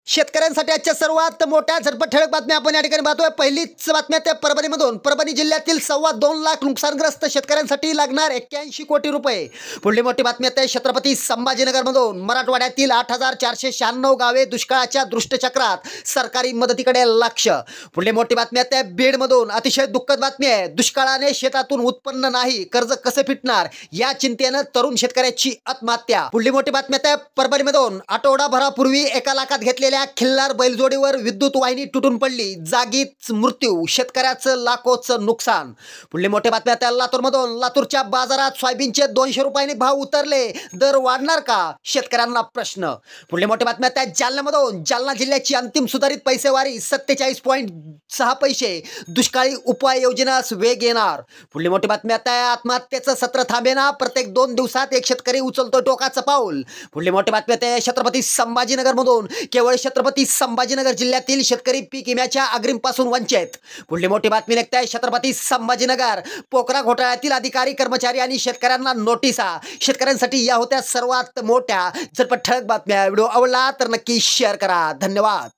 शेतकऱ्यांसाठी आजच्या सर्वात मोठ्या झटपट ठळक बातम्या आपण या ठिकाणी पाहतोय। पहिलीच बातम्या त्या परभणीमधून। परभणी जिल्ह्यातील 2.25 लाख नुकसानग्रस्त शेतकऱ्यांसाठी लागणार 81 कोटी रुपये। पुढली मोठी बातमी आहे छत्रपती संभाजीनगरमधून। मराठवाड्यातील 8496 गावे दुष्काळाच्या दृष्टचक्रात, सरकारी मदतीकडे लक्ष। पुढली मोठी बातमी आहे बीडमधून। अतिशय दुःखद बातमी आहे, दुष्काळाने शेतातून उत्पन्न नाही, कर्ज कसे फिटणार या चिंतेने तरुण शेतकऱ्याची आत्महत्या। पुढली मोठी बातमी आहे परभणीमधून। आठवडाभरापूर्वी 1 लाखात घेतलेल्या खिल्लार बैलजोडीवर विद्युत वाहिनी तुटून पडली, जागीच मृत्यू, शेतकऱ्याचं लाखोचं नुकसान। पुढली मोठी बातमी आहे लातूरमधून। लातूरच्या बाजारात सोयाबीनचे 200 रुपयांनी भाव उतरले, दर वाढणार का, शेतकऱ्यांना प्रश्न। पुढली मोठी बातमी आहे जालन्यामधून। जालना जिल्ह्याची अंतिम सुधारित पैसेवारी 47.6 पैसे, दुष्काळी उपाययोजनास वेग येणार। पुढली मोठी बातमी आहे आत्महत्येचं सत्र थांबेना, प्रत्येक 2 दिवसात एक शेतकरी उचलतो टोकाचं पाऊल। पुढली मोठी बातमी आहे छत्रपती संभाजीनगरमधून। केवळ छत्रपती संभाजीनगर जिल्ह्यातील शेतकरी पीक विम्याच्या अग्रिमपासून वंचित। पुढली मोठी बातमी निघते छत्रपती संभाजीनगर। पोकरा घोटाळ्यातील अधिकारी, कर्मचारी आणि शेतकऱ्यांना नोटिसा। शेतकऱ्यांसाठी या होत्या सर्वात मोठ्या झटपट ठळक बातम्या। व्हिडिओ आवडला तर नक्की शेअर करा। धन्यवाद।